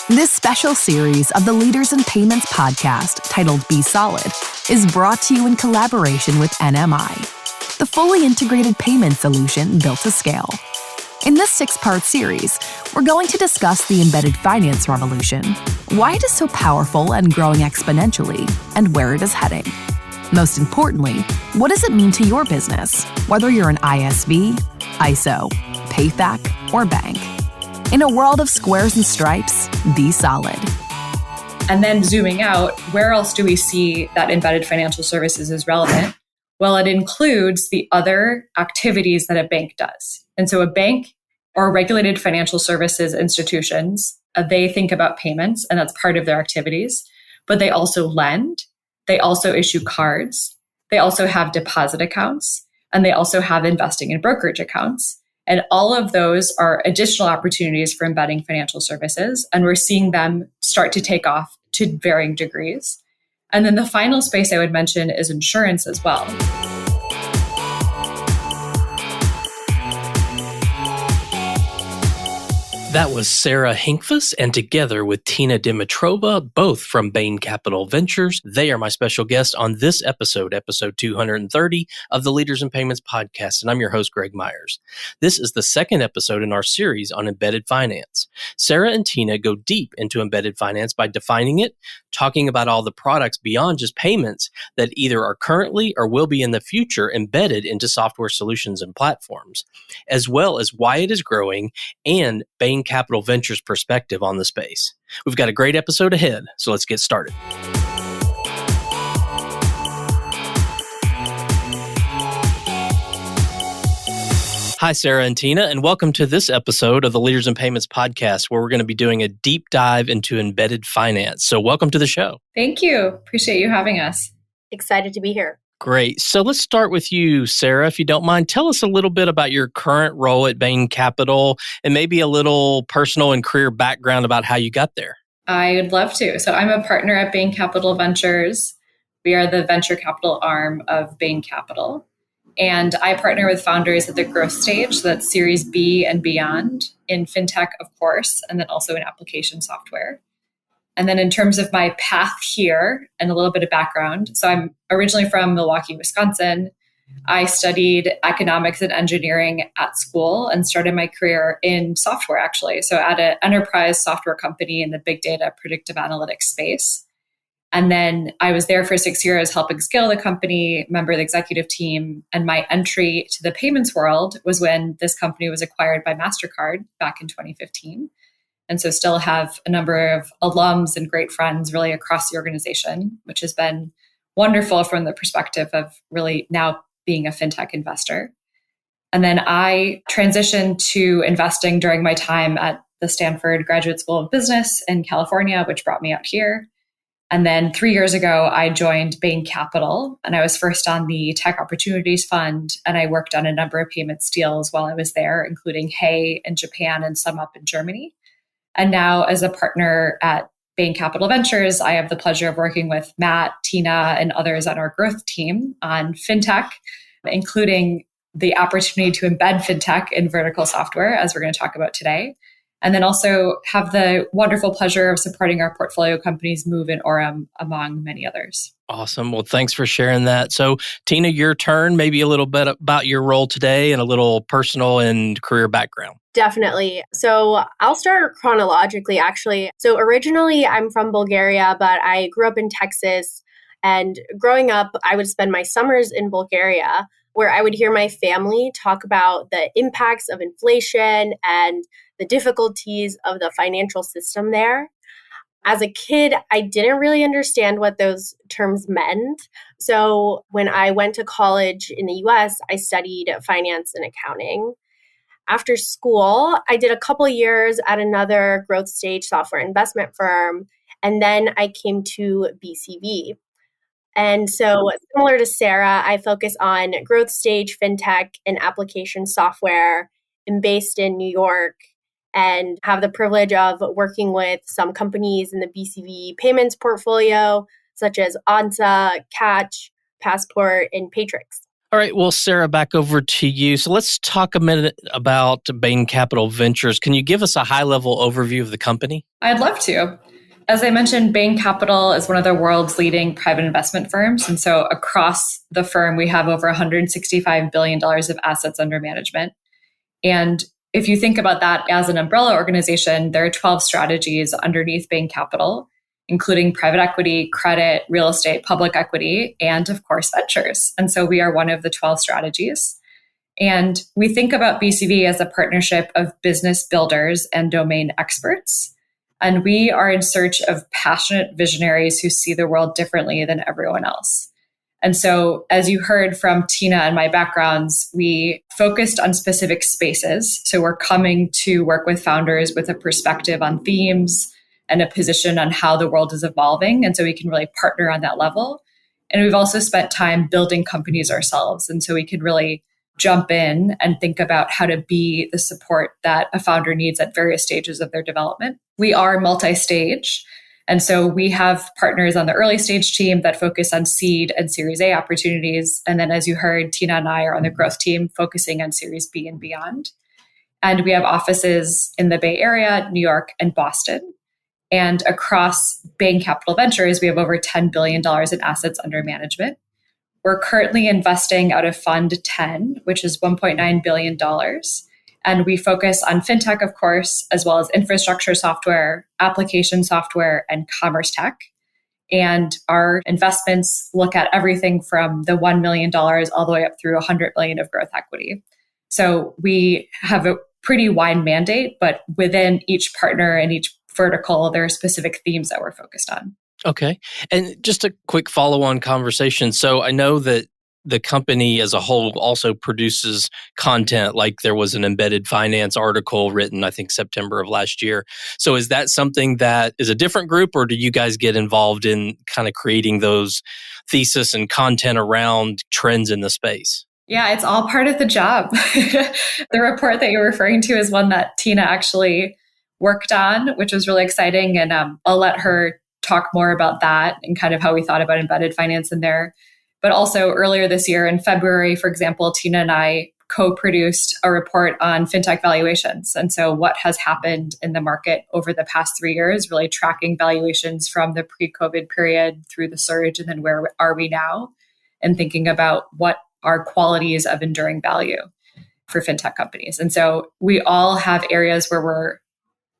This special series of the Leaders in Payments podcast, titled Be Solid, is brought to you in collaboration with NMI, the fully integrated payment solution built to scale. In this 6-part series, we're going to discuss the embedded finance revolution, why it is so powerful and growing exponentially, and where it is heading. Most importantly, what does it mean to your business, whether you're an ISV, ISO, PayFac, or bank? In a world of squares and stripes, be solid. And then zooming out, where else do we see that embedded financial services is relevant? Well, it includes the other activities that a bank does. And so a bank or regulated financial services institutions, they think about payments, and that's part of their activities. But they also lend, they also issue cards, they also have deposit accounts, and they also have investing and brokerage accounts. And all of those are additional opportunities for embedding financial services. And we're seeing them start to take off to varying degrees. And then the final space I would mention is insurance as well. That was Sarah Hinkfuss, and together with Tina Dimitrova, both from Bain Capital Ventures, they are my special guest on this episode 230 of the Leaders in Payments podcast, and I'm your host, Greg Myers. This is the second episode in our series on embedded finance. Sarah and Tina go deep into embedded finance by defining it, talking about all the products beyond just payments that either are currently or will be in the future embedded into software solutions and platforms, as well as why it is growing and Bain Capital Ventures perspective on the space. We've got a great episode ahead, so let's get started. Hi, Sarah and Tina, and welcome to this episode of the Leaders in Payments podcast, where we're going to be doing a deep dive into embedded finance. So welcome to the show. Thank you. Appreciate you having us. Excited to be here. Great. So let's start with you, Sarah, if you don't mind. Tell us a little bit about your current role at Bain Capital and maybe a little personal and career background about how you got there. I would love to. So I'm a partner at Bain Capital Ventures. We are the venture capital arm of Bain Capital. And I partner with founders at the growth stage, that's Series B and beyond, in fintech, of course, and then also in application software. And then in terms of my path here and a little bit of background, so I'm originally from Milwaukee, Wisconsin. I studied economics and engineering at school and started my career in software, actually. So at an enterprise software company in the big data predictive analytics space. And then I was there for 6 years helping scale the company, member of the executive team. And my entry to the payments world was when this company was acquired by MasterCard back in 2015. And so still have a number of alums and great friends really across the organization, which has been wonderful from the perspective of really now being a fintech investor. And then I transitioned to investing during my time at the Stanford Graduate School of Business in California, which brought me out here. And then 3 years ago, I joined Bain Capital, and I was first on the Tech Opportunities Fund, and I worked on a number of payments deals while I was there, including Hey in Japan and SumUp in Germany. And now as a partner at Bain Capital Ventures, I have the pleasure of working with Matt, Tina, and others on our growth team on fintech, including the opportunity to embed fintech in vertical software, as we're going to talk about today. And then also have the wonderful pleasure of supporting our portfolio companies, Move and Orem, among many others. Awesome. Well, thanks for sharing that. So, Tina, your turn, maybe a little bit about your role today and a little personal and career background. Definitely. So I'll start chronologically, actually. So originally, I'm from Bulgaria, but I grew up in Texas. And growing up, I would spend my summers in Bulgaria, where I would hear my family talk about the impacts of inflation and the difficulties of the financial system there. As a kid, I didn't really understand what those terms meant. So when I went to college in the US, I studied finance and accounting. After school, I did a couple years at another growth stage software investment firm, and then I came to BCV. And so similar to Sarah, I focus on growth stage fintech and application software. I'm based in New York and have the privilege of working with some companies in the BCV payments portfolio, such as Ansa, Catch, Passport, and Patrix. All right. Well, Sarah, back over to you. So let's talk a minute about Bain Capital Ventures. Can you give us a high-level overview of the company? I'd love to. As I mentioned, Bain Capital is one of the world's leading private investment firms. And so across the firm, we have over $165 billion of assets under management. And if you think about that as an umbrella organization, there are 12 strategies underneath Bain Capital, including private equity, credit, real estate, public equity, and of course, ventures. And so we are one of the 12 strategies. And we think about BCV as a partnership of business builders and domain experts. And we are in search of passionate visionaries who see the world differently than everyone else. And so, as you heard from Tina and my backgrounds, we focused on specific spaces. So we're coming to work with founders with a perspective on themes and a position on how the world is evolving. And so we can really partner on that level. And we've also spent time building companies ourselves. And so we can really jump in and think about how to be the support that a founder needs at various stages of their development. We are multi-stage. And so we have partners on the early stage team that focus on seed and Series A opportunities. And then as you heard, Tina and I are on the growth team focusing on Series B and beyond. And we have offices in the Bay Area, New York, and Boston. And across Bain Capital Ventures, we have over $10 billion in assets under management. We're currently investing out of Fund 10, which is $1.9 billion. And we focus on fintech, of course, as well as infrastructure software, application software, and commerce tech. And our investments look at everything from the $1 million all the way up through $100 million of growth equity. So we have a pretty wide mandate, but within each partner and each vertical, there are specific themes that we're focused on. Okay. And just a quick follow-on conversation. So I know that the company as a whole also produces content, like there was an embedded finance article written, I think, September of last year. So is that something that is a different group, or do you guys get involved in kind of creating those thesis and content around trends in the space? Yeah, it's all part of the job. The report that you're referring to is one that Tina actually worked on, which was really exciting. And I'll let her talk more about that and kind of how we thought about embedded finance in there. But also earlier this year in February, for example, Tina and I co-produced a report on fintech valuations. And so what has happened in the market over the past 3 years, really tracking valuations from the pre-COVID period through the surge, and then where are we now, and thinking about what are qualities of enduring value for fintech companies. And so we all have areas where we're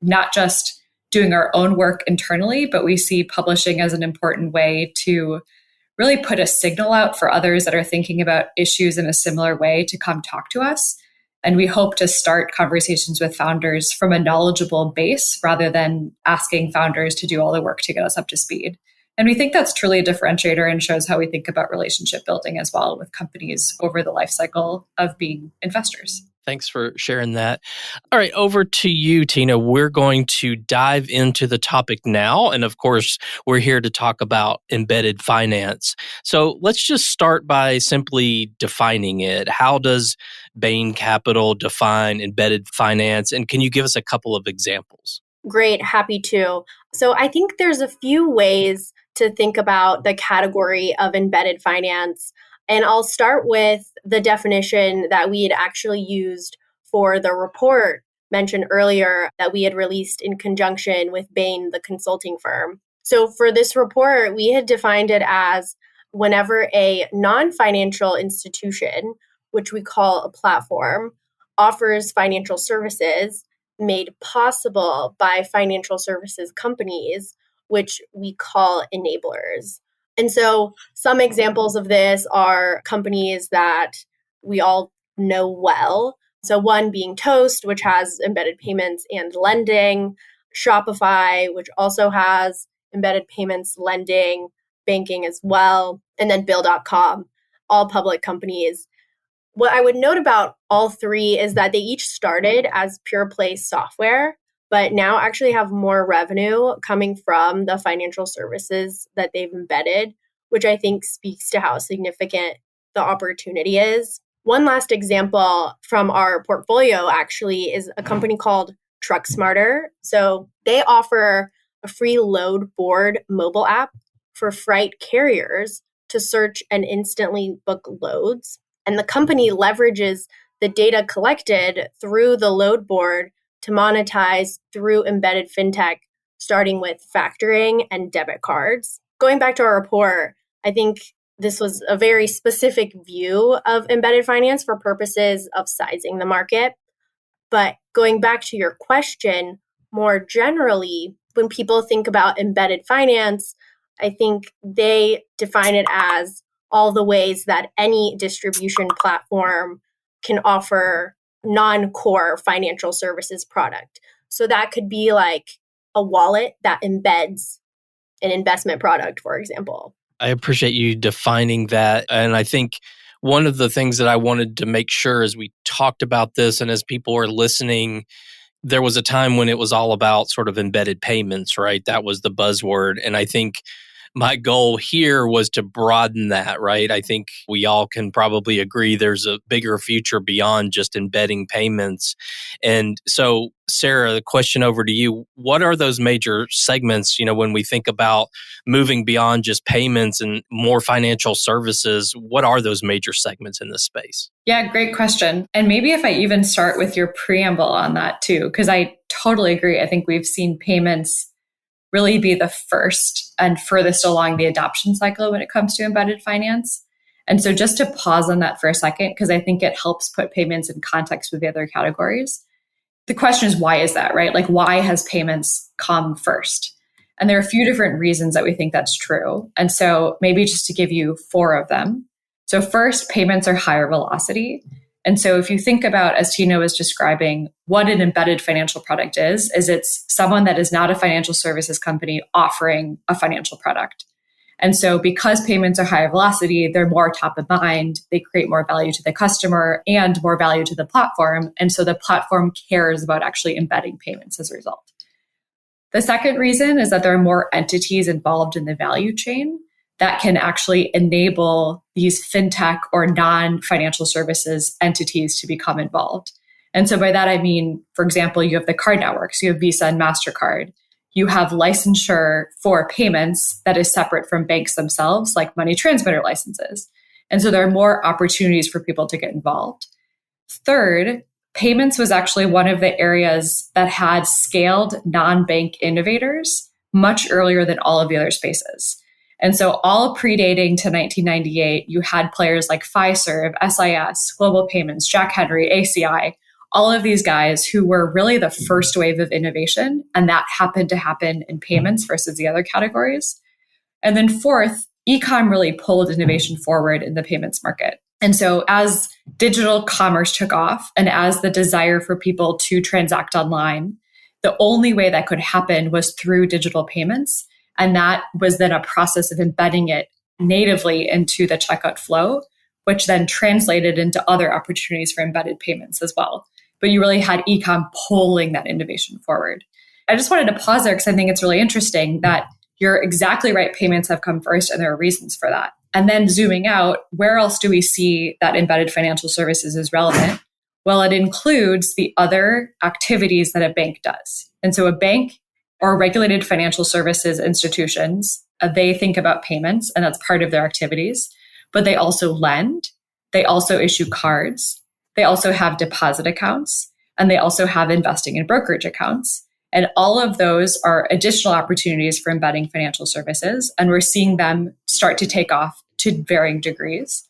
not just doing our own work internally, but we see publishing as an important way to really put a signal out for others that are thinking about issues in a similar way to come talk to us. And we hope to start conversations with founders from a knowledgeable base rather than asking founders to do all the work to get us up to speed. And we think that's truly a differentiator and shows how we think about relationship building as well with companies over the life cycle of being investors. Thanks for sharing that. All right, over to you, Tina. We're going to dive into the topic now. And of course, we're here to talk about embedded finance. So let's just start by simply defining it. How does Bain Capital define embedded finance? And can you give us a couple of examples? Great, happy to. So I think there's a few ways to think about the category of embedded finance. And I'll start with the definition that we had actually used for the report mentioned earlier that we had released in conjunction with Bain, the consulting firm. So for this report, we had defined it as whenever a non-financial institution, which we call a platform, offers financial services made possible by financial services companies, which we call enablers. And so some examples of this are companies that we all know well. So one being Toast, which has embedded payments and lending, Shopify, which also has embedded payments, lending, banking as well, and then Bill.com, all public companies. What I would note about all three is that they each started as pure play software, but now actually have more revenue coming from the financial services that they've embedded, which I think speaks to how significant the opportunity is. One last example from our portfolio actually is a company called Truck Smarter. So they offer a free load board mobile app for freight carriers to search and instantly book loads. And the company leverages the data collected through the load board to monetize through embedded fintech, starting with factoring and debit cards. Going back to our report, I think this was a very specific view of embedded finance for purposes of sizing the market. But going back to your question, more generally, when people think about embedded finance, I think they define it as all the ways that any distribution platform can offer non-core financial services product. So that could be like a wallet that embeds an investment product, for example. I appreciate you defining that. And I think one of the things that I wanted to make sure as we talked about this and as people are listening, there was a time when it was all about sort of embedded payments, right? That was the buzzword. And I think my goal here was to broaden that, right? I think we all can probably agree there's a bigger future beyond just embedding payments. And so, Sarah, the question over to you, what are those major segments, when we think about moving beyond just payments and more financial services, what are those major segments in this space? Yeah, great question. And maybe if I even start with your preamble on that too, because I totally agree. I think we've seen payments really be the first and furthest along the adoption cycle when it comes to embedded finance. And so just to pause on that for a second, because I think it helps put payments in context with the other categories. The question is, why is that, right? Like, why has payments come first? And there are a few different reasons that we think that's true. And so maybe just to give you 4 of them. So first, payments are higher velocity. And so if you think about, as Tina was describing, what an embedded financial product is it's someone that is not a financial services company offering a financial product. And so because payments are higher velocity, they're more top of mind, they create more value to the customer and more value to the platform. And so the platform cares about actually embedding payments as a result. The second reason is that there are more entities involved in the value chain that can actually enable these fintech or non-financial services entities to become involved. And so by that, I mean, for example, you have the card networks, you have Visa and MasterCard. You have licensure for payments that is separate from banks themselves, like money transmitter licenses. And so there are more opportunities for people to get involved. Third, payments was actually one of the areas that had scaled non-bank innovators much earlier than all of the other spaces. And so all predating to 1998, you had players like Fiserv, SIS, Global Payments, Jack Henry, ACI, all of these guys who were really the first wave of innovation. And that happened to happen in payments versus the other categories. And then fourth, e-com really pulled innovation forward in the payments market. And so as digital commerce took off and as the desire for people to transact online, the only way that could happen was through digital payments. And that was then a process of embedding it natively into the checkout flow, which then translated into other opportunities for embedded payments as well. But you really had e-com pulling that innovation forward. I just wanted to pause there because I think it's really interesting that you're exactly right. Payments have come first, and there are reasons for that. And then zooming out, where else do we see that embedded financial services is relevant? Well, it includes the other activities that a bank does. And so a bank or regulated financial services institutions, they think about payments, and that's part of their activities. But they also lend, they also issue cards, they also have deposit accounts, and they also have investing and brokerage accounts. And all of those are additional opportunities for embedding financial services. And we're seeing them start to take off to varying degrees.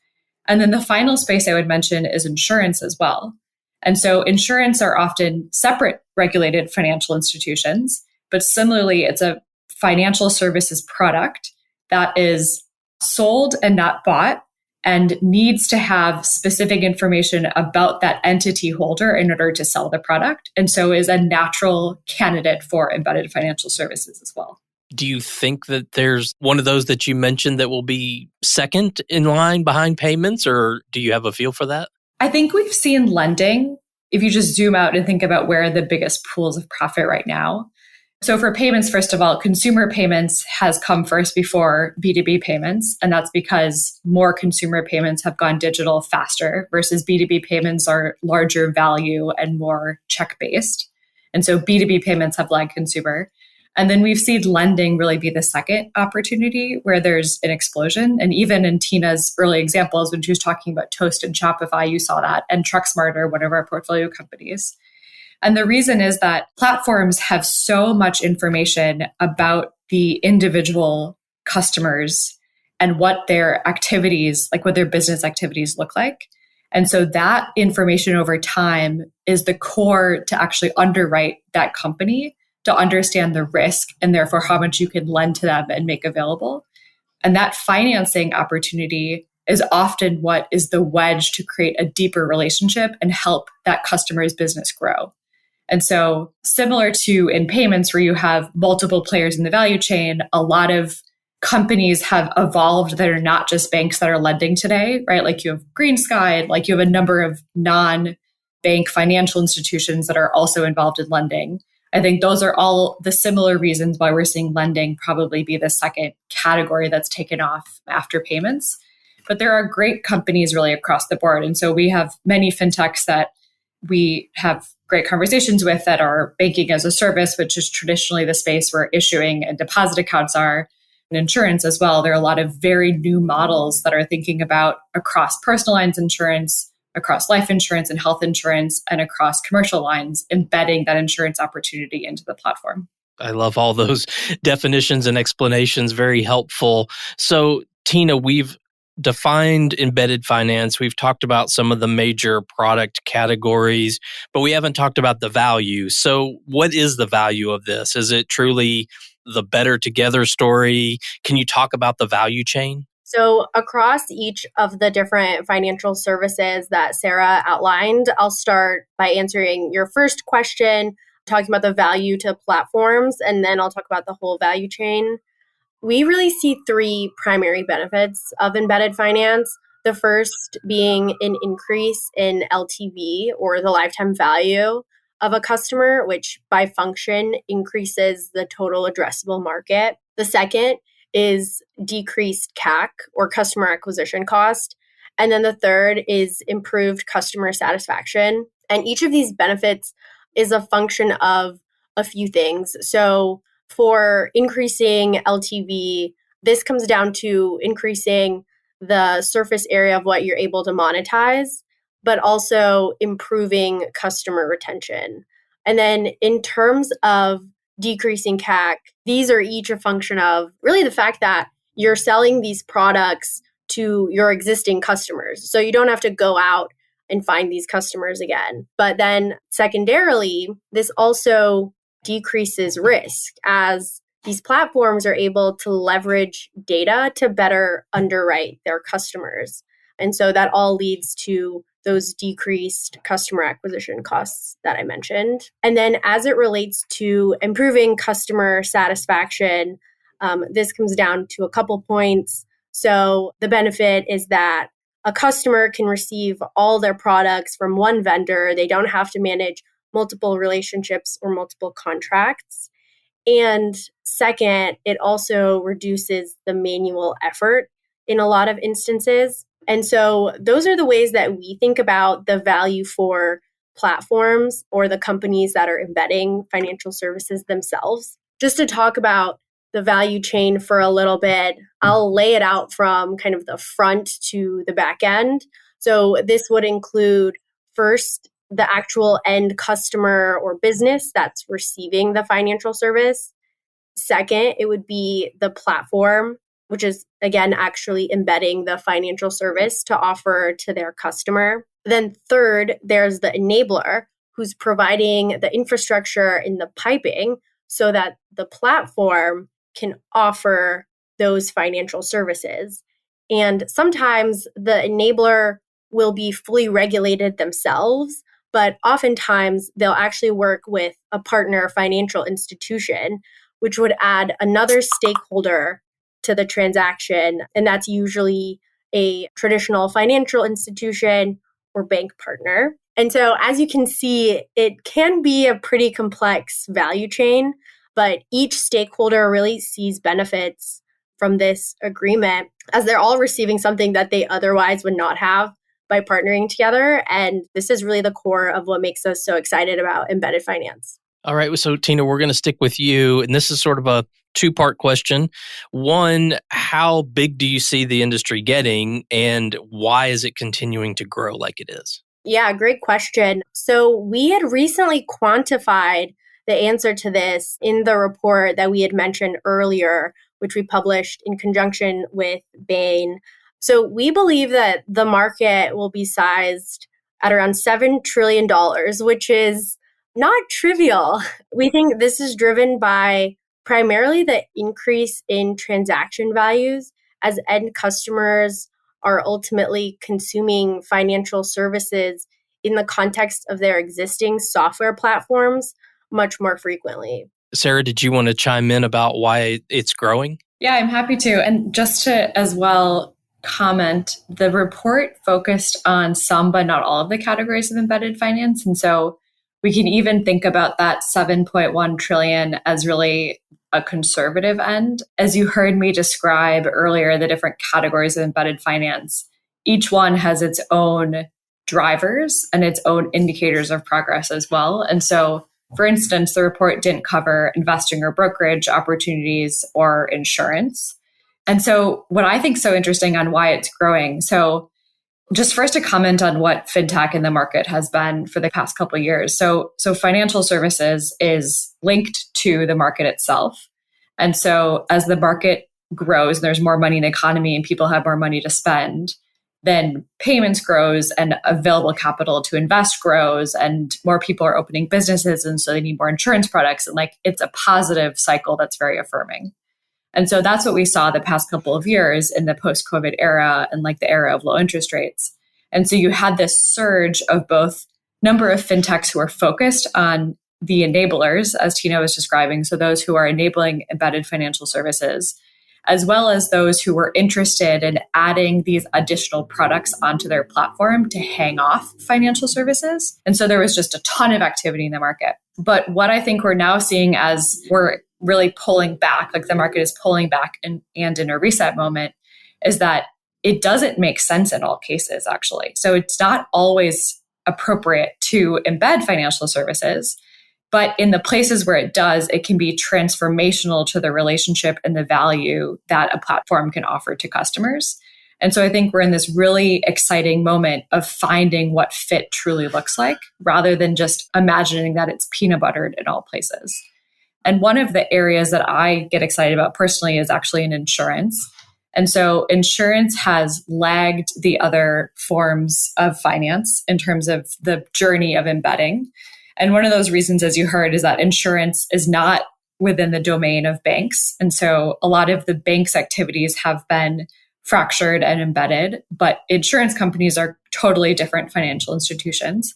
And then the final space I would mention is insurance as well. And so insurance are often separate regulated financial institutions, but similarly, it's a financial services product that is sold and not bought and needs to have specific information about that entity holder in order to sell the product. And so is a natural candidate for embedded financial services as well. Do you think that there's one of those that you mentioned that will be second in line behind payments, or do you have a feel for that? I think we've seen lending, if you just zoom out and think about where are the biggest pools of profit right now. So for payments, first of all, consumer payments has come first before B2B payments. And that's because more consumer payments have gone digital faster versus B2B payments are larger value and more check-based. And so B2B payments have lagged consumer. And then we've seen lending really be the second opportunity where there's an explosion. And even in Tina's early examples, when she was talking about Toast and Shopify, you saw that, and TruckSmart are one of our portfolio companies. And the reason is that platforms have so much information about the individual customers and what their activities, like what their business activities look like. And so that information over time is the core to actually underwrite that company, to understand the risk and therefore how much you can lend to them and make available. And that financing opportunity is often what is the wedge to create a deeper relationship and help that customer's business grow. And so similar to in payments where you have multiple players in the value chain, a lot of companies have evolved that are not just banks that are lending today, right? Like you have GreenSky, like you have a number of non-bank financial institutions that are also involved in lending. I think those are all the similar reasons why we're seeing lending probably be the second category that's taken off after payments. But there are great companies really across the board. And so we have many fintechs that we have great conversations with that are banking as a service, which is traditionally the space where issuing and deposit accounts are, and insurance as well. There are a lot of very new models that are thinking about across personal lines insurance, across life insurance and health insurance, and across commercial lines, embedding that insurance opportunity into the platform. I love all those definitions and explanations. Very helpful. So, Tina, we've defined embedded finance. We've talked about some of the major product categories, but we haven't talked about the value. So what is the value of this? Is it truly the better together story? Can you talk about the value chain? So across each of the different financial services that Sarah outlined, I'll start by answering your first question, talking about the value to platforms, and then I'll talk about the whole value chain. We really see three primary benefits of embedded finance. The first being an increase in LTV, or the lifetime value of a customer, which by function increases the total addressable market. The second is decreased CAC, or customer acquisition cost. And then the third is improved customer satisfaction. And each of these benefits is a function of a few things. So for increasing LTV, this comes down to increasing the surface area of what you're able to monetize, but also improving customer retention. And then in terms of decreasing CAC, these are each a function of really the fact that you're selling these products to your existing customers. So you don't have to go out and find these customers again. But then secondarily, this also decreases risk as these platforms are able to leverage data to better underwrite their customers. And so that all leads to those decreased customer acquisition costs that I mentioned. And then as it relates to improving customer satisfaction, this comes down to a couple points. So the benefit is that a customer can receive all their products from one vendor. They don't have to manage multiple relationships or multiple contracts. And second, it also reduces the manual effort in a lot of instances. And so those are the ways that we think about the value for platforms or the companies that are embedding financial services themselves. Just to talk about the value chain for a little bit, I'll lay it out from kind of the front to the back end. So this would include first, the actual end customer or business that's receiving the financial service. Second, it would be the platform, which is, again, actually embedding the financial service to offer to their customer. Then third, there's the enabler, who's providing the infrastructure and the piping so that the platform can offer those financial services. And sometimes the enabler will be fully regulated themselves, but oftentimes they'll actually work with a partner financial institution, which would add another stakeholder to the transaction. And that's usually a traditional financial institution or bank partner. And so as you can see, it can be a pretty complex value chain, but each stakeholder really sees benefits from this agreement as they're all receiving something that they otherwise would not have by partnering together. And this is really the core of what makes us so excited about embedded finance. All right. So, Tina, we're going to stick with you. And this is sort of a two-part question. One, how big do you see the industry getting, and why is it continuing to grow like it is? Yeah, great question. So we had recently quantified the answer to this in the report that we had mentioned earlier, which we published in conjunction with Bain. So we believe that the market will be sized at around $7 trillion, which is not trivial. We think this is driven by primarily the increase in transaction values as end customers are ultimately consuming financial services in the context of their existing software platforms much more frequently. Sarah, did you want to chime in about why it's growing? Yeah, I'm happy to. And just to as well comment, the report focused on some but not all of the categories of embedded finance. And so we can even think about that 7.1 trillion as really a conservative end. As you heard me describe earlier, the different categories of embedded finance, each one has its own drivers and its own indicators of progress as well. And so, for instance, the report didn't cover investing or brokerage opportunities or insurance. And so what I think is so interesting on why it's growing. So just first to comment on what fintech in the market has been for the past couple of years. So financial services is linked to the market itself. And so as the market grows, and there's more money in the economy and people have more money to spend, then payments grows and available capital to invest grows and more people are opening businesses. And so they need more insurance products. And it's a positive cycle that's very affirming. And so that's what we saw the past couple of years in the post-COVID era and the era of low interest rates. And so you had this surge of both number of fintechs who are focused on the enablers, as Tina was describing. So those who are enabling embedded financial services, as well as those who were interested in adding these additional products onto their platform to hang off financial services. And so there was just a ton of activity in the market. But what I think we're now seeing as we're really pulling back, the market is pulling back and in a reset moment, is that it doesn't make sense in all cases, actually. So it's not always appropriate to embed financial services. But in the places where it does, it can be transformational to the relationship and the value that a platform can offer to customers. And so I think we're in this really exciting moment of finding what fit truly looks like, rather than just imagining that it's peanut buttered in all places. And one of the areas that I get excited about personally is actually in insurance. And so insurance has lagged the other forms of finance in terms of the journey of embedding. And one of those reasons, as you heard, is that insurance is not within the domain of banks. And so a lot of the banks' activities have been fractured and embedded, but insurance companies are totally different financial institutions.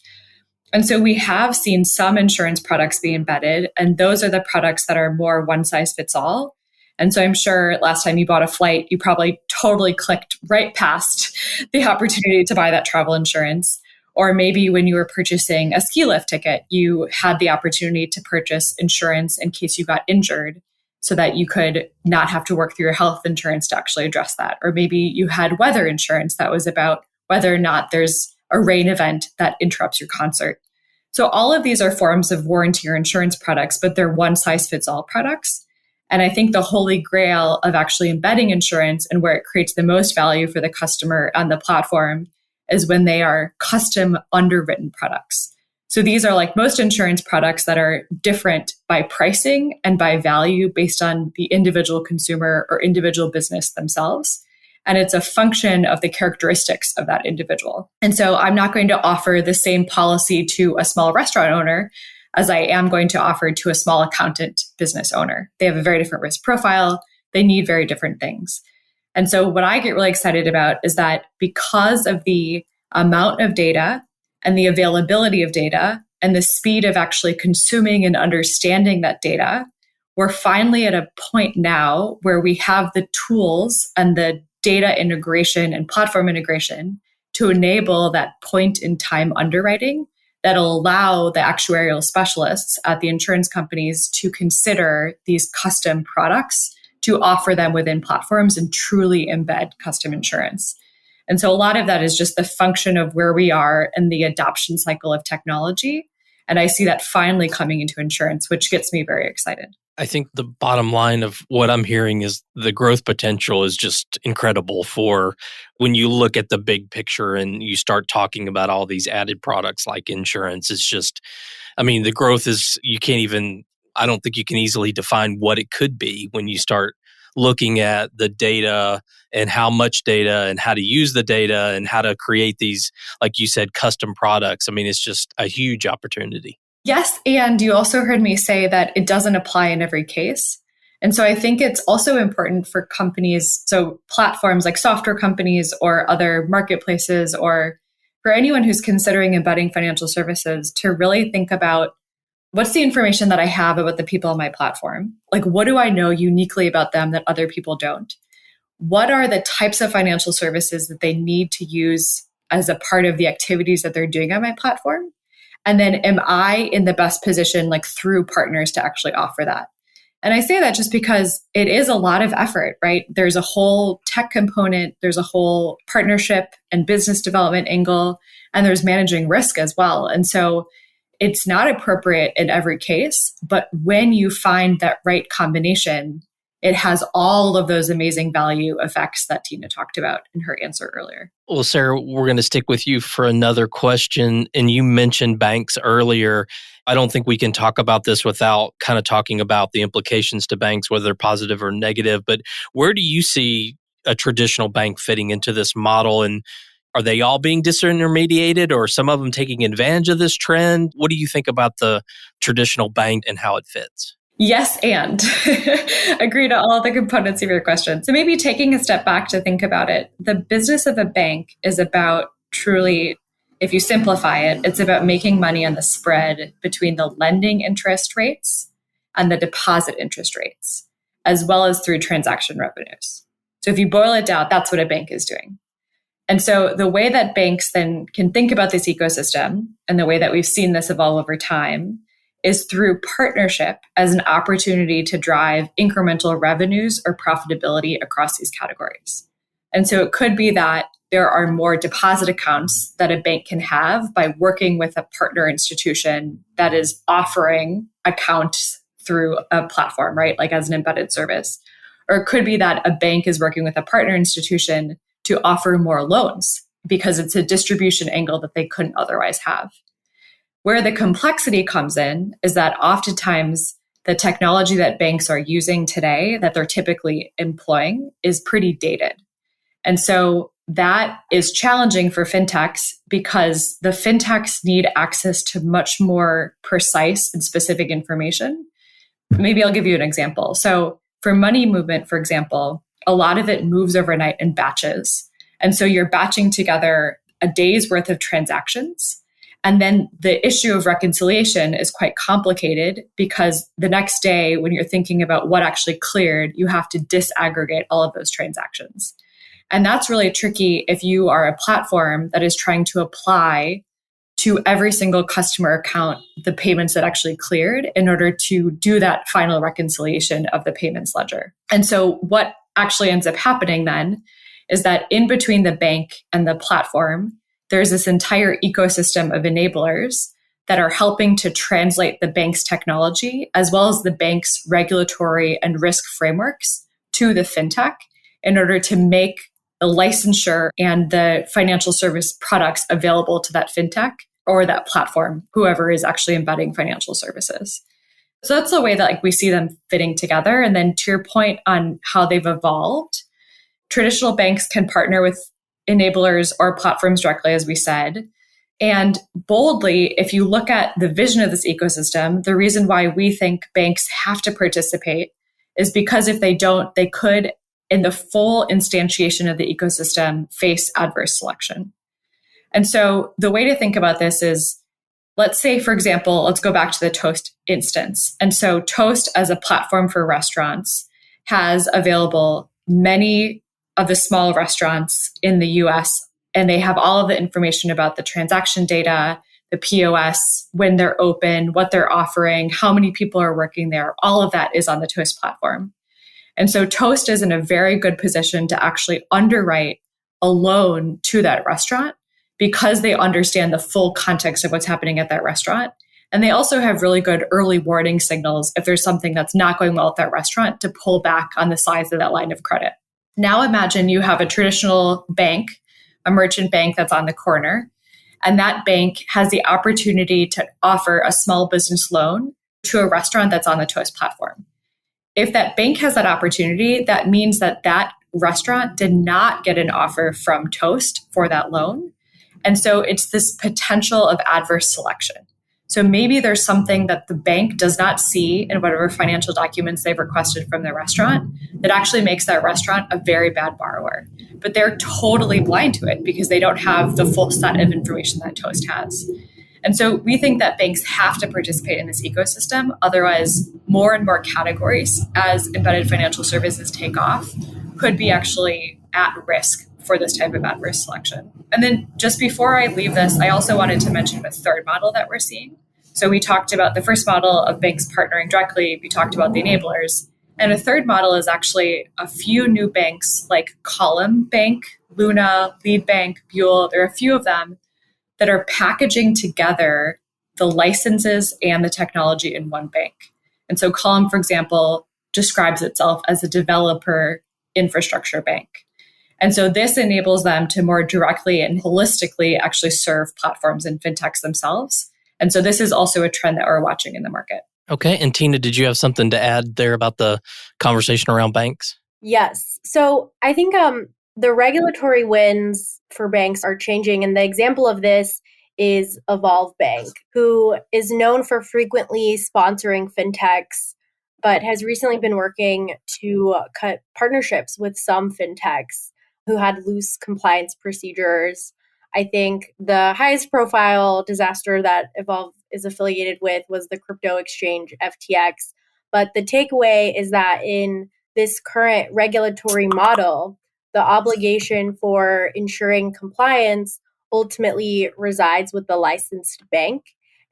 And so we have seen some insurance products be embedded, and those are the products that are more one size fits all. And so I'm sure last time you bought a flight, you probably totally clicked right past the opportunity to buy that travel insurance. Or maybe when you were purchasing a ski lift ticket, you had the opportunity to purchase insurance in case you got injured so that you could not have to work through your health insurance to actually address that. Or maybe you had weather insurance that was about whether or not there's a rain event that interrupts your concert. So all of these are forms of warranty or insurance products, but they're one size fits all products. And I think the holy grail of actually embedding insurance and where it creates the most value for the customer on the platform is when they are custom underwritten products. So these are like most insurance products that are different by pricing and by value based on the individual consumer or individual business themselves. And it's a function of the characteristics of that individual. And so I'm not going to offer the same policy to a small restaurant owner as I am going to offer to a small accountant business owner. They have a very different risk profile. They need very different things. And so what I get really excited about is that because of the amount of data and the availability of data and the speed of actually consuming and understanding that data, we're finally at a point now where we have the tools and the data integration and platform integration to enable that point in time underwriting that'll allow the actuarial specialists at the insurance companies to consider these custom products to offer them within platforms and truly embed custom insurance. And so a lot of that is just the function of where we are in the adoption cycle of technology. And I see that finally coming into insurance, which gets me very excited. I think the bottom line of what I'm hearing is the growth potential is just incredible for when you look at the big picture and you start talking about all these added products like insurance. It's just, the growth is, I don't think you can easily define what it could be when you start looking at the data and how much data and how to use the data and how to create these, like you said, custom products. It's just a huge opportunity. Yes, and you also heard me say that it doesn't apply in every case. And so I think it's also important for companies, so platforms like software companies or other marketplaces, or for anyone who's considering embedding financial services, to really think about what's the information that I have about the people on my platform? Like, what do I know uniquely about them that other people don't? What are the types of financial services that they need to use as a part of the activities that they're doing on my platform? And then am I in the best position, like through partners, to actually offer that? And I say that just because it is a lot of effort, right? There's a whole tech component, there's a whole partnership and business development angle, and there's managing risk as well. And so it's not appropriate in every case, but when you find that right combination, it has all of those amazing value effects that Tina talked about in her answer earlier. Well, Sarah, we're going to stick with you for another question. And you mentioned banks earlier. I don't think we can talk about this without kind of talking about the implications to banks, whether they're positive or negative. But where do you see a traditional bank fitting into this model? And are they all being disintermediated, or some of them taking advantage of this trend? What do you think about the traditional bank and how it fits? Yes, and agree to all the components of your question. So maybe taking a step back to think about it, the business of a bank is about truly, if you simplify it, it's about making money on the spread between the lending interest rates and the deposit interest rates, as well as through transaction revenues. So if you boil it down, that's what a bank is doing. And so the way that banks then can think about this ecosystem, and the way that we've seen this evolve over time, is through partnership as an opportunity to drive incremental revenues or profitability across these categories. And so it could be that there are more deposit accounts that a bank can have by working with a partner institution that is offering accounts through a platform, right? Like as an embedded service. Or it could be that a bank is working with a partner institution to offer more loans because it's a distribution angle that they couldn't otherwise have. Where the complexity comes in is that oftentimes the technology that banks are using today that they're typically employing is pretty dated. And so that is challenging for fintechs because the fintechs need access to much more precise and specific information. Maybe I'll give you an example. So for money movement, for example, a lot of it moves overnight in batches. And so you're batching together a day's worth of transactions. And then the issue of reconciliation is quite complicated because the next day, when you're thinking about what actually cleared, you have to disaggregate all of those transactions. And that's really tricky if you are a platform that is trying to apply to every single customer account the payments that actually cleared in order to do that final reconciliation of the payments ledger. And so what actually ends up happening then is that in between the bank and the platform, there's this entire ecosystem of enablers that are helping to translate the bank's technology as well as the bank's regulatory and risk frameworks to the fintech in order to make the licensure and the financial service products available to that fintech or that platform, whoever is actually embedding financial services. So that's the way that we see them fitting together. And then to your point on how they've evolved, traditional banks can partner with enablers or platforms directly, as we said. And boldly, if you look at the vision of this ecosystem, the reason why we think banks have to participate is because if they don't, they could, in the full instantiation of the ecosystem, face adverse selection. And so the way to think about this is, let's say, for example, let's go back to the Toast instance. And so Toast, as a platform for restaurants, has available many of the small restaurants in the US, and they have all of the information about the transaction data, the POS, when they're open, what they're offering, how many people are working there. All of that is on the Toast platform. And so Toast is in a very good position to actually underwrite a loan to that restaurant because they understand the full context of what's happening at that restaurant. And they also have really good early warning signals if there's something that's not going well at that restaurant to pull back on the size of that line of credit. Now imagine you have a traditional bank, a merchant bank that's on the corner, and that bank has the opportunity to offer a small business loan to a restaurant that's on the Toast platform. If that bank has that opportunity, that means that that restaurant did not get an offer from Toast for that loan. And so it's this potential of adverse selection. So maybe there's something that the bank does not see in whatever financial documents they've requested from their restaurant that actually makes that restaurant a very bad borrower. But they're totally blind to it because they don't have the full set of information that Toast has. And so we think that banks have to participate in this ecosystem. Otherwise, more and more categories as embedded financial services take off could be actually at risk for this type of adverse selection. And then just before I leave this, I also wanted to mention a third model that we're seeing. So we talked about the first model of banks partnering directly. We talked about the enablers. And a third model is actually a few new banks like Column Bank, Luna, Lead Bank, Buell. There are a few of them that are packaging together the licenses and the technology in one bank. And so Column, for example, describes itself as a developer infrastructure bank. And so this enables them to more directly and holistically actually serve platforms and fintechs themselves. And so this is also a trend that we're watching in the market. Okay. And Tina, did you have something to add there about the conversation around banks? Yes. So I think the regulatory wins for banks are changing. And the example of this is Evolve Bank, who is known for frequently sponsoring fintechs, but has recently been working to cut partnerships with some fintechs who had loose compliance procedures. I think the highest profile disaster that Evolve is affiliated with was the crypto exchange FTX. But the takeaway is that in this current regulatory model, the obligation for ensuring compliance ultimately resides with the licensed bank.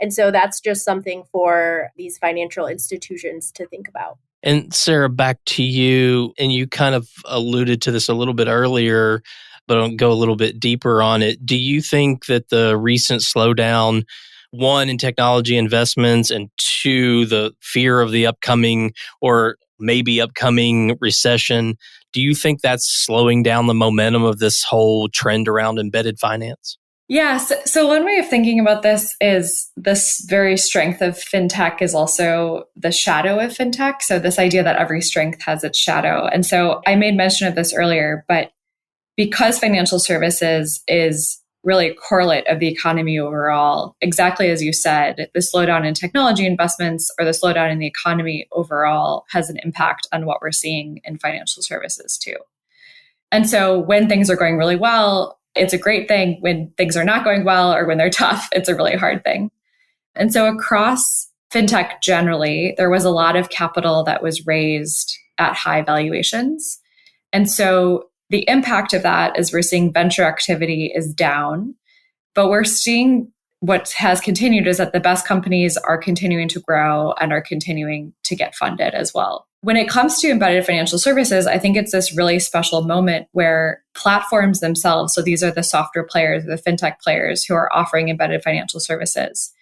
And so that's just something for these financial institutions to think about. And Sarah, back to you. And you kind of alluded to this a little bit earlier, but I'll go a little bit deeper on it. Do you think that the recent slowdown, one, in technology investments, and two, the fear of the upcoming or maybe upcoming recession, do you think that's slowing down the momentum of this whole trend around embedded finance? Yes. So one way of thinking about this is this very strength of fintech is also the shadow of fintech. So this idea that every strength has its shadow. And so I made mention of this earlier, but because financial services is really a correlate of the economy overall, exactly as you said, the slowdown in technology investments or the slowdown in the economy overall has an impact on what we're seeing in financial services too. And so when things are going really well, it's a great thing. When things are not going well or when they're tough, it's a really hard thing. And so across fintech generally, there was a lot of capital that was raised at high valuations. And so the impact of that is we're seeing venture activity is down, but we're seeing what has continued is that the best companies are continuing to grow and are continuing to get funded as well. When it comes to embedded financial services, I think it's this really special moment where platforms themselves, so these are the software players, the fintech players who are offering embedded financial services,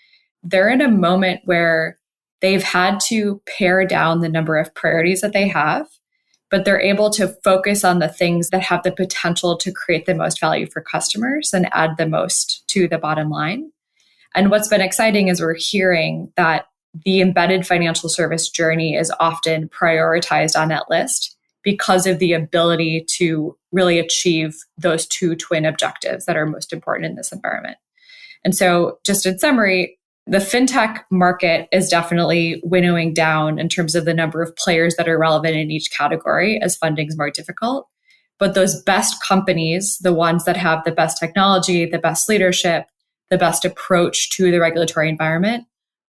they're in a moment where they've had to pare down the number of priorities that they have, but they're able to focus on the things that have the potential to create the most value for customers and add the most to the bottom line. And what's been exciting is we're hearing that the embedded financial service journey is often prioritized on that list because of the ability to really achieve those two twin objectives that are most important in this environment. And so just in summary, the fintech market is definitely winnowing down in terms of the number of players that are relevant in each category as funding is more difficult. But those best companies, the ones that have the best technology, the best leadership, the best approach to the regulatory environment,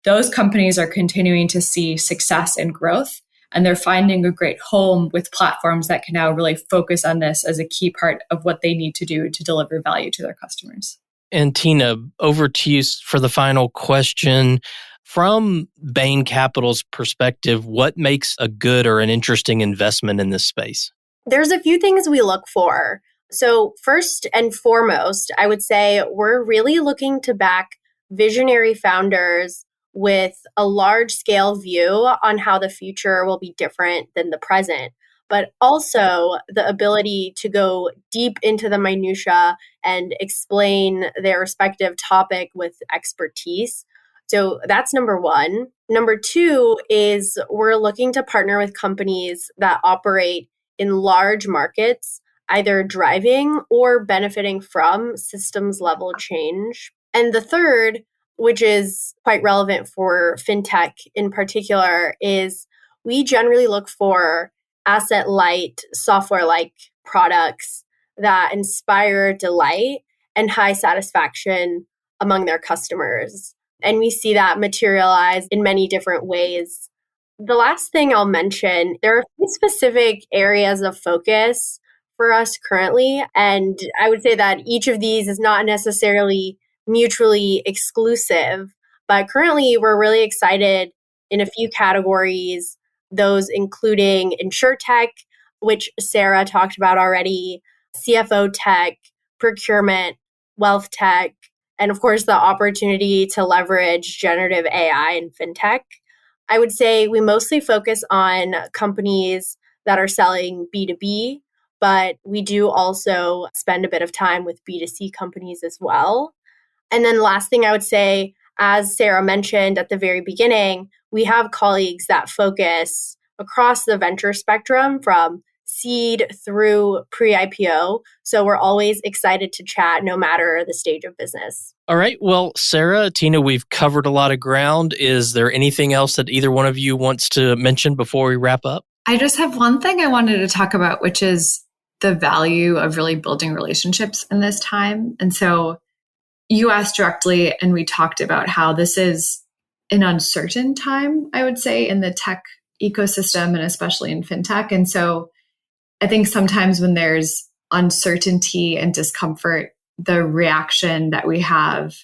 those companies are continuing to see success and growth, and they're finding a great home with platforms that can now really focus on this as a key part of what they need to do to deliver value to their customers. And Tina, over to you for the final question. From Bain Capital's perspective, what makes a good or an interesting investment in this space? There's a few things we look for. So first and foremost, I would say we're really looking to back visionary founders with a large scale view on how the future will be different than the present, but also the ability to go deep into the minutia and explain their respective topic with expertise. So that's number one. Number two is we're looking to partner with companies that operate in large markets, either driving or benefiting from systems level change. And the third, which is quite relevant for fintech in particular, is we generally look for asset light, software like products that inspire delight and high satisfaction among their customers. And we see that materialize in many different ways. The last thing I'll mention, there are specific areas of focus for us currently. And I would say that each of these is not necessarily mutually exclusive, but currently we're really excited in a few categories, those including InsurTech, which Sarah talked about already, CFO tech, procurement, wealth tech, and of course, the opportunity to leverage generative AI and fintech. I would say we mostly focus on companies that are selling B2B, but we do also spend a bit of time with B2C companies as well. And then the last thing I would say, as Sarah mentioned at the very beginning, we have colleagues that focus across the venture spectrum from seed through pre-IPO. So we're always excited to chat no matter the stage of business. All right. Well, Sarah, Tina, we've covered a lot of ground. Is there anything else that either one of you wants to mention before we wrap up? I just have one thing I wanted to talk about, which is the value of really building relationships in this time. And so you asked directly, and we talked about how this is an uncertain time, I would say, in the tech ecosystem and especially in fintech. And so I think sometimes when there's uncertainty and discomfort, the reaction that we have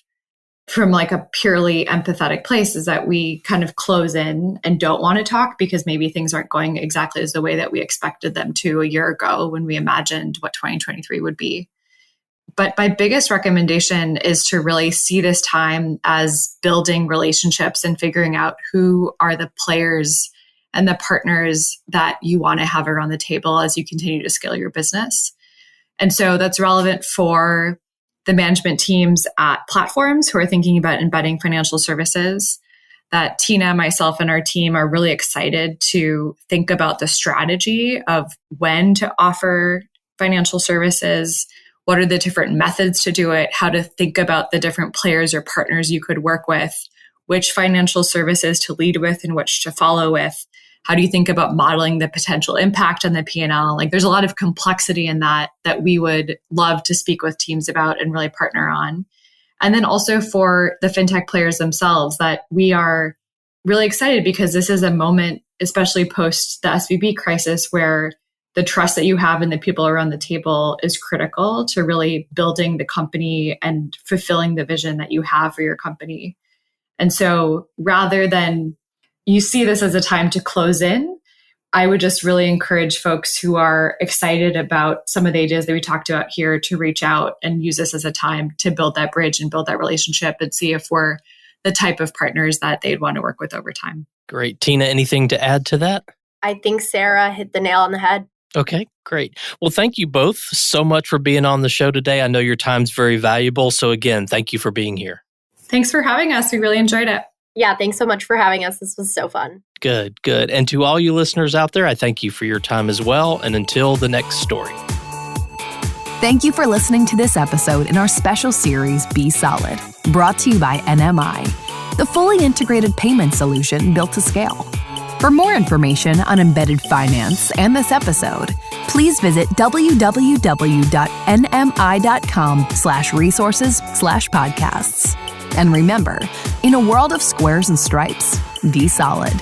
from like a purely empathetic place is that we kind of close in and don't want to talk because maybe things aren't going exactly as the way that we expected them to a year ago when we imagined what 2023 would be. But my biggest recommendation is to really see this time as building relationships and figuring out who are the players and the partners that you want to have around the table as you continue to scale your business. And so that's relevant for the management teams at platforms who are thinking about embedding financial services. That Tina, myself, and our team are really excited to think about the strategy of when to offer financial services, what are the different methods to do it, how to think about the different players or partners you could work with, which financial services to lead with and which to follow with. How do you think about modeling the potential impact on the P&L? Like there's a lot of complexity in that we would love to speak with teams about and really partner on. And then also for the fintech players themselves that we are really excited because this is a moment, especially post the SVB crisis, where the trust that you have in the people around the table is critical to really building the company and fulfilling the vision that you have for your company. And so rather than you see this as a time to close in, I would just really encourage folks who are excited about some of the ideas that we talked about here to reach out and use this as a time to build that bridge and build that relationship and see if we're the type of partners that they'd want to work with over time. Great. Tina, anything to add to that? I think Sarah hit the nail on the head. Okay, great. Well, thank you both so much for being on the show today. I know your time's very valuable. So again, thank you for being here. Thanks for having us. We really enjoyed it. Yeah, thanks so much for having us. This was so fun. Good. And to all you listeners out there, I thank you for your time as well. And until the next story. Thank you for listening to this episode in our special series, Be Solid, brought to you by NMI, the fully integrated payment solution built to scale. For more information on embedded finance and this episode, please visit www.nmi.com/resources/podcasts. And remember, in a world of squares and stripes, be solid.